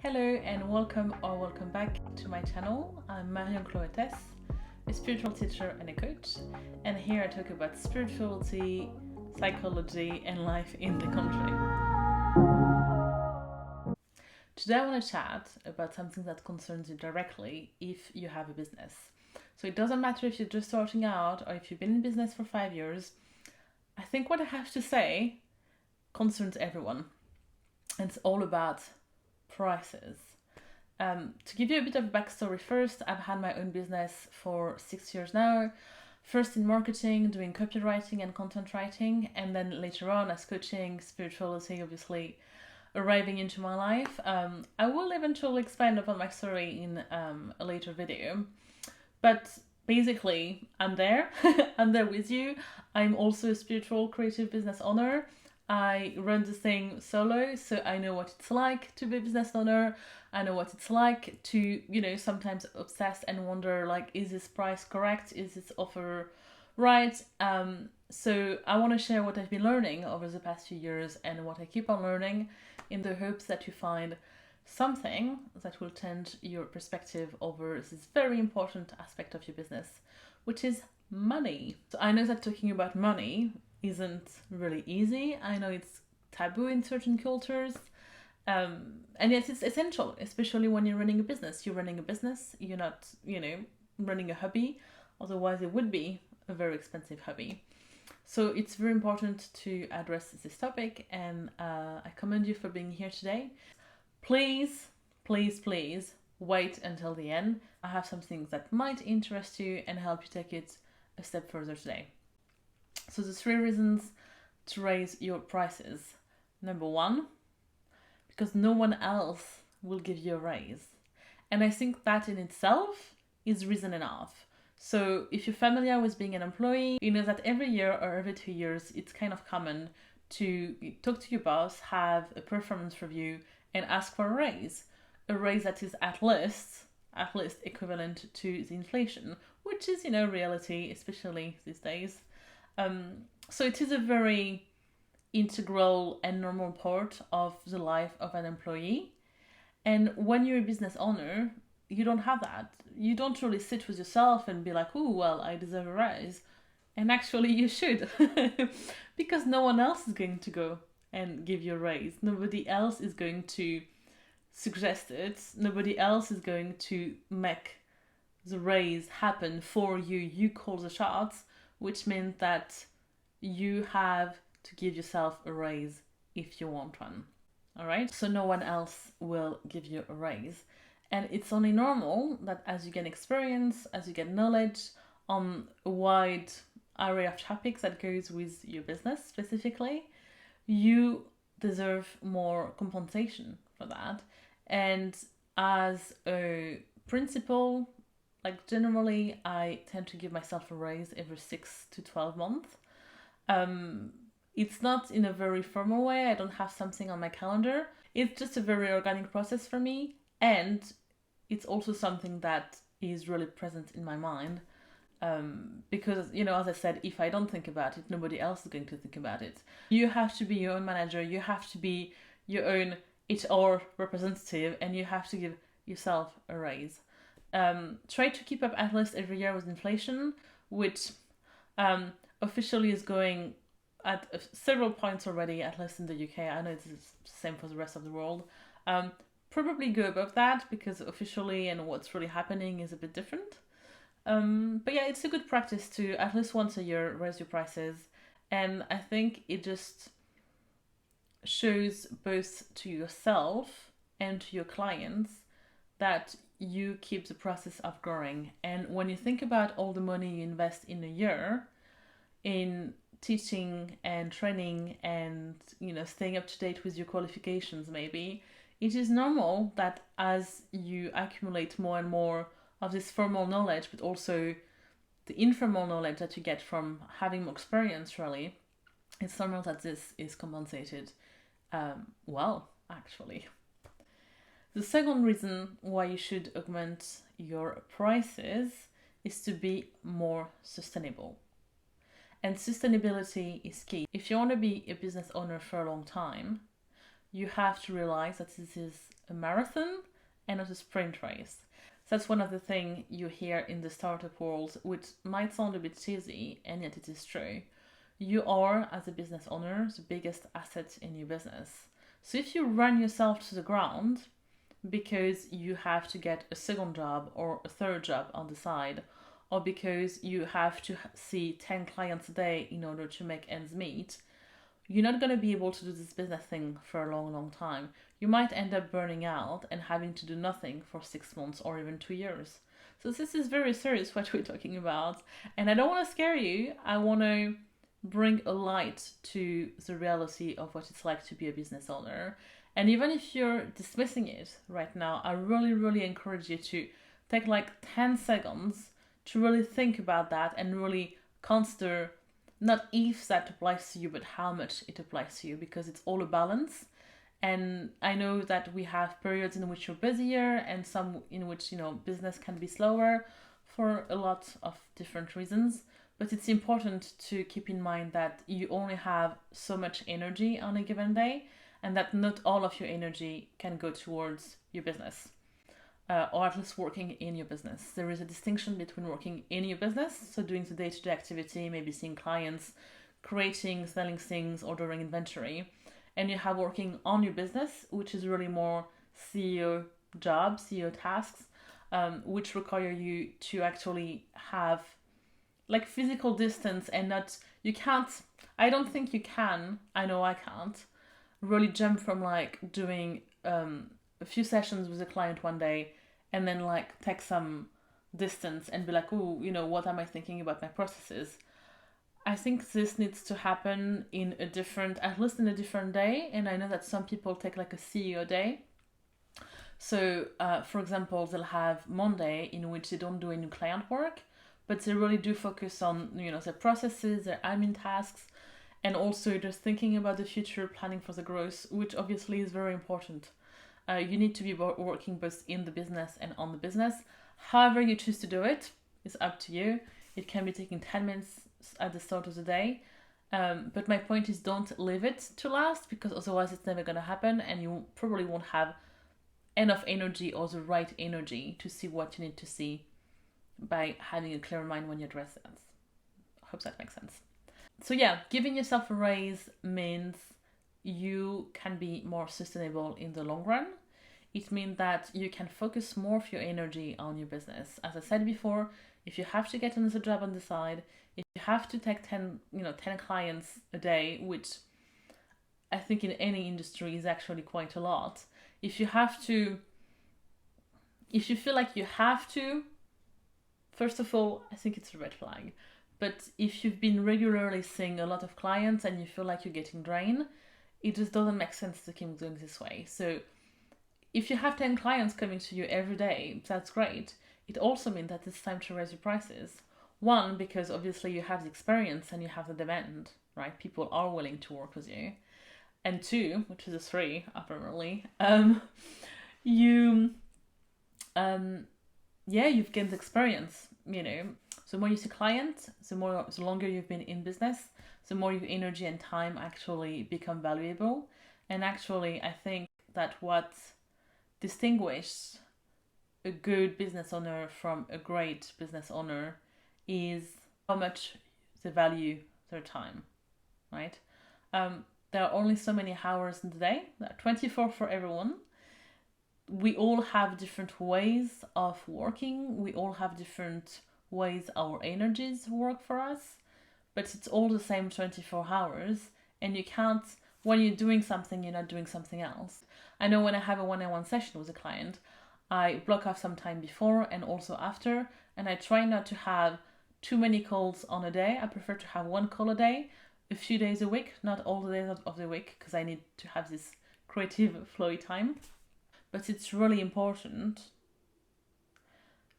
Hello and welcome back to my channel. I'm Marion Cloetes, a spiritual teacher and a coach, and here I talk about spirituality, psychology, and life in the country. Today I want to chat about something that concerns you directly if you have a business. So it doesn't matter if you're just starting out or if you've been in business for 5 years. I think what I have to say concerns everyone. And it's all about prices. To give you a bit of backstory first, I've had my own business for 6 years now. First in marketing, doing copywriting and content writing, and then later on as coaching, spirituality obviously arriving into my life. I will eventually expand upon my story in a later video, but basically I'm there. I'm there with you. I'm also a spiritual creative business owner. I run this thing solo, so I know what it's like to be a business owner. I know what it's like to, sometimes obsess and wonder, like, is this price correct? Is this offer right? So I want to share what I've been learning over the past few years and what I keep on learning in the hopes that you find something that will change your perspective over this very important aspect of your business, which is money. So I know that talking about money isn't really easy. I know it's taboo in certain cultures. And yet it's essential, especially when you're running a business. You're running a business, you're not, running a hobby. Otherwise, it would be a very expensive hobby. So it's very important to address this topic, and I commend you for being here today. Please, please, please wait until the end. I have some things that might interest you and help you take it a step further today. So the 3 reasons to raise your prices. Number 1, because no one else will give you a raise. And I think that in itself is reason enough. So if you're familiar with being an employee, you know that every year or every 2 years, it's kind of common to talk to your boss, have a performance review, and ask for a raise. A raise that is at least equivalent to the inflation, which is, reality, especially these days. So it is a very integral and normal part of the life of an employee. And when you're a business owner, you don't have that. You don't really sit with yourself and be like, oh, well, I deserve a raise. And actually you should, because no one else is going to go and give you a raise. Nobody else is going to suggest it. Nobody else is going to make the raise happen for you. You call the shots, which means that you have to give yourself a raise if you want one. All right? So no one else will give you a raise. And it's only normal that as you gain experience, as you get knowledge on a wide array of topics that goes with your business specifically, you deserve more compensation for that. And as a principle, like generally, I tend to give myself a raise every 6 to 12 months. It's not in a very formal way. I don't have something on my calendar. It's just a very organic process for me. And it's also something that is really present in my mind. Because, as I said, if I don't think about it, nobody else is going to think about it. You have to be your own manager. You have to be your own HR representative, and you have to give yourself a raise. Try to keep up at least every year with inflation, which officially is going at several points already, at least in the UK. I know it's the same for the rest of the world. Probably go above that, because officially and what's really happening is a bit different. But yeah, it's a good practice to at least once a year raise your prices. And I think it just shows both to yourself and to your clients that you keep the process of growing. And when you think about all the money you invest in a year in teaching and training and, staying up to date with your qualifications maybe, it is normal that as you accumulate more and more of this formal knowledge, but also the informal knowledge that you get from having more experience, really, it's normal that this is compensated well, actually. The second reason why you should augment your prices is to be more sustainable. And sustainability is key. If you want to be a business owner for a long time, you have to realize that this is a marathon and not a sprint race. So that's one of the things you hear in the startup world, which might sound a bit cheesy, and yet it is true. You are, as a business owner, the biggest asset in your business. So if you run yourself to the ground because you have to get a second job or a third job on the side, or because you have to see 10 clients a day in order to make ends meet, you're not going to be able to do this business thing for a long, long time. You might end up burning out and having to do nothing for 6 months or even 2 years. So this is very serious what we're talking about. And I don't want to scare you. I want to bring a light to the reality of what it's like to be a business owner. And even if you're dismissing it right now, I really, really encourage you to take like 10 seconds to really think about that and really consider not if that applies to you, but how much it applies to you, because it's all a balance. And I know that we have periods in which you're busier and some in which, business can be slower for a lot of different reasons. But it's important to keep in mind that you only have so much energy on a given day, and that not all of your energy can go towards your business. Or at least working in your business. There is a distinction between working in your business, so doing the day-to-day activity, maybe seeing clients, creating, selling things, ordering inventory, and you have working on your business, which is really more CEO job, CEO tasks, which require you to actually have like physical distance and not, you can't, I don't think you can, I know I can't, really jump from like doing a few sessions with a client one day and then like take some distance and be like, oh, what am I thinking about my processes? I think this needs to happen in a different, at least in a different day. And I know that some people take like a CEO day. So, for example, they'll have Monday in which they don't do any client work, but they really do focus on, their processes, their admin tasks, and also just thinking about the future, planning for the growth, which obviously is very important. You need to be working both in the business and on the business. However you choose to do it is up to you. It can be taking 10 minutes at the start of the day. But my point is, don't leave it to last, because otherwise it's never going to happen and you probably won't have enough energy or the right energy to see what you need to see by having a clear mind when you address it. I hope that makes sense. So yeah, giving yourself a raise means you can be more sustainable in the long run. It means that you can focus more of your energy on your business. As I said before, if you have to get another job on the side, if you have to take 10 clients a day, which I think in any industry is actually quite a lot. If you feel like you have to, first of all, I think it's a red flag. But if you've been regularly seeing a lot of clients and you feel like you're getting drained, it just doesn't make sense to keep doing this way. So if you have 10 clients coming to you every day, that's great. It also means that it's time to raise your prices. One, because obviously you have the experience and you have the demand, right? People are willing to work with you. And two, which is a three, apparently, you've gained experience, The more you see clients, the longer you've been in business, the more your energy and time actually become valuable. And actually, I think that what distinguishes a good business owner from a great business owner is how much they value their time, right? There are only so many hours in the day. There are 24 for everyone. We all have different ways of working. We all have different ways our energies work for us. But it's all the same 24 hours. And you can't, when you're doing something, you're not doing something else. I know when I have a one-on-one session with a client, I block off some time before and also after. And I try not to have too many calls on a day. I prefer to have one call a day, a few days a week, not all the days of the week, because I need to have this creative flowy time. But it's really important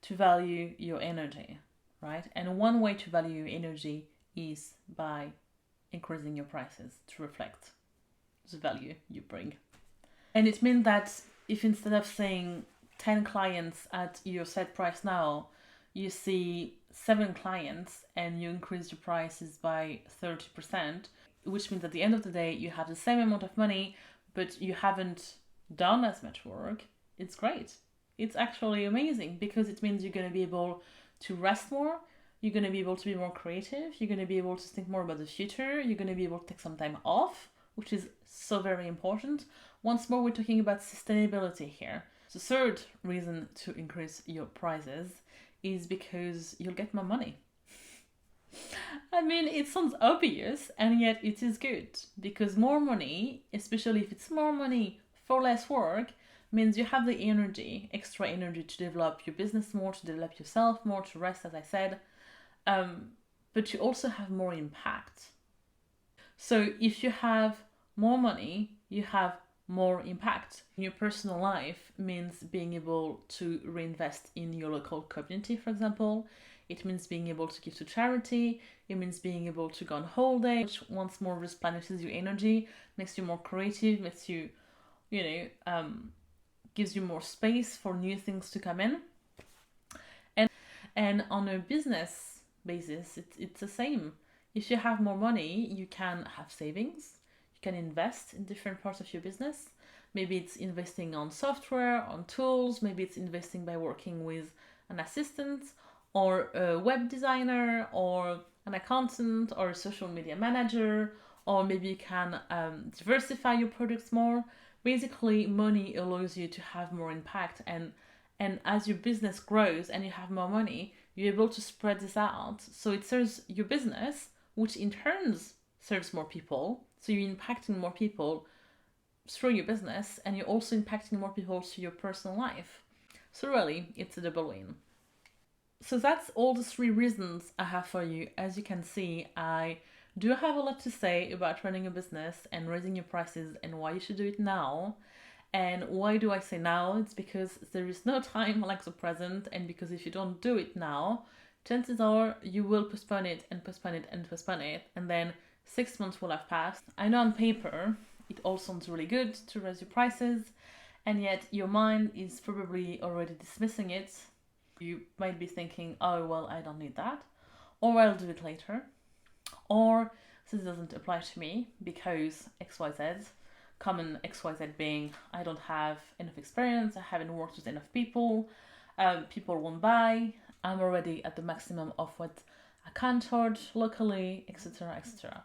to value your energy, right? And one way to value your energy is by increasing your prices to reflect the value you bring. And it means that if instead of saying 10 clients at your set price now, you see 7 clients and you increase your prices by 30%, which means at the end of the day, you have the same amount of money, but you haven't done as much work, it's great. It's actually amazing because it means you're going to be able to rest more, you're going to be able to be more creative, you're going to be able to think more about the future, you're going to be able to take some time off, which is so very important. Once more, we're talking about sustainability here. The third reason to increase your prices is because you'll get more money. I mean, it sounds obvious, and yet it is good because more money, especially if it's more money for less work, means you have the energy, extra energy to develop your business more, to develop yourself more, to rest, as I said. But you also have more impact. So if you have more money, you have more impact. In your personal life means being able to reinvest in your local community, for example. It means being able to give to charity. It means being able to go on holiday, which once more replenishes your energy, makes you more creative, makes you, gives you more space for new things to come in. And on a business basis, it's the same. If you have more money, you can have savings. You can invest in different parts of your business. Maybe it's investing on software, on tools. Maybe it's investing by working with an assistant or a web designer or an accountant or a social media manager, or maybe you can diversify your products more. Basically, money allows you to have more impact, and as your business grows and you have more money, you're able to spread this out. So it serves your business, which in turn serves more people. So you're impacting more people through your business, and you're also impacting more people through your personal life. So really, it's a double win. So that's all the 3 reasons I have for you. As you can see, I do have a lot to say about running a business and raising your prices and why you should do it now. And why do I say now? It's because there is no time like the present, and because if you don't do it now, chances are you will postpone it and postpone it and postpone it, and then 6 months will have passed. I know on paper it all sounds really good to raise your prices, and yet your mind is probably already dismissing it. You might be thinking, oh, well, I don't need that, or I'll do it later, or this doesn't apply to me because XYZ, common XYZ being I don't have enough experience, I haven't worked with enough people, people won't buy, I'm already at the maximum of what I can charge locally, etc., etc.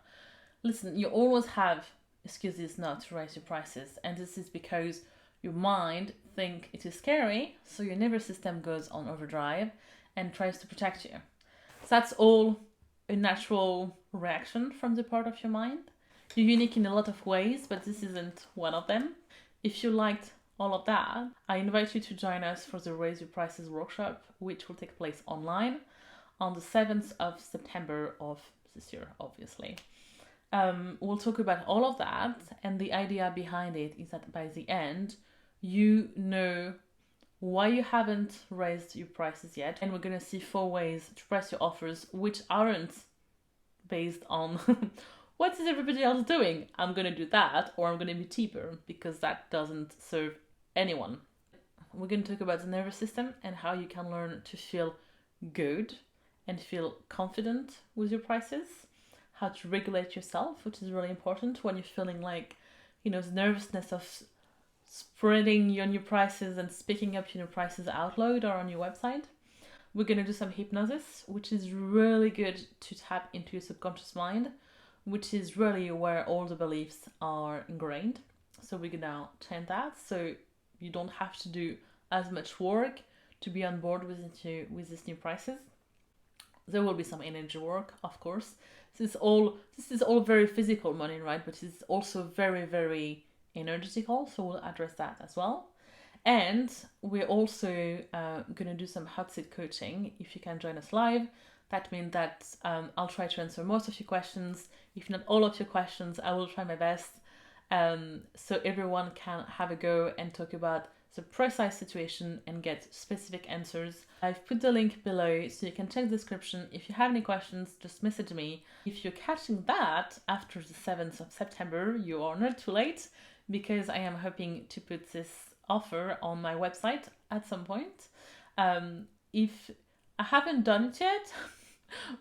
Listen, you always have excuses not to raise your prices, and this is because your mind thinks it is scary, so your nervous system goes on overdrive and tries to protect you. So that's all a natural reaction from the part of your mind. You're unique in a lot of ways, but this isn't one of them. If you liked all of that, I invite you to join us for the Raise Your Prices workshop, which will take place online on the 7th of September of this year, obviously. We'll talk about all of that, and the idea behind it is that by the end, you know why you haven't raised your prices yet, and we're going to see 4 ways to price your offers which aren't based on what is everybody else doing? I'm going to do that, or I'm going to be cheaper, because that doesn't serve anyone. We're going to talk about the nervous system and how you can learn to feel good and feel confident with your prices, how to regulate yourself, which is really important when you're feeling like, the nervousness of spreading your new prices and speaking up your new prices out loud or on your website. We're going to do some hypnosis, which is really good to tap into your subconscious mind, which is really where all the beliefs are ingrained. So we're going to change that, so you don't have to do as much work to be on board with these new prices. There will be some energy work, of course. This is all very physical money, right? But it's also very, very energetical, so we'll address that as well. And we're also going to do some hot seat coaching. If you can join us live, that means that I'll try to answer most of your questions. If not all of your questions, I will try my best, so everyone can have a go and talk about the precise situation and get specific answers. I've put the link below so you can check the description. If you have any questions, just message me. If you're catching that after the 7th of September, you are not too late, because I am hoping to put this offer on my website at some point. If I haven't done it yet,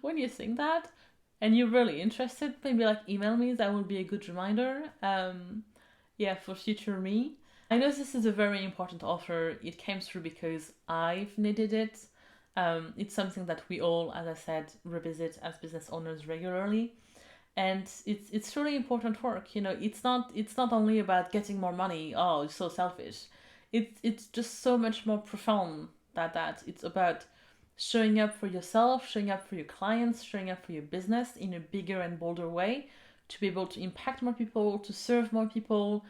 when you think that and you're really interested, maybe email me. That will be a good reminder. Yeah, for future me. I know this is a very important offer. It came through because I've needed it. It's something that we all, as I said, revisit as business owners regularly, and it's really important work. You know, it's not only about getting more money. Oh, it's so selfish. It's just so much more profound than that. It's about showing up for yourself, showing up for your clients, showing up for your business in a bigger and bolder way, to be able to impact more people, to serve more people,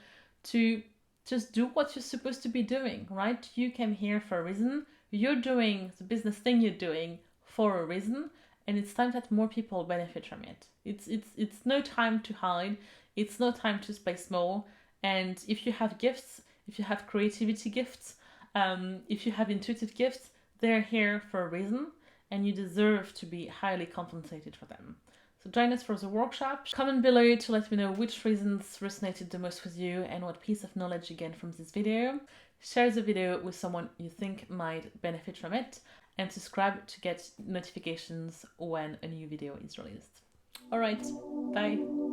to just do what you're supposed to be doing, right? You came here for a reason. You're doing the business thing you're doing for a reason, and it's time that more people benefit from it. It's no time to hide. It's no time to play small. And if you have gifts, if you have creativity gifts, if you have intuitive gifts, they're here for a reason, and you deserve to be highly compensated for them. So join us for the workshop. Comment below to let me know which reasons resonated the most with you and what piece of knowledge you gained from this video. Share the video with someone you think might benefit from it, and subscribe to get notifications when a new video is released. Alright, bye!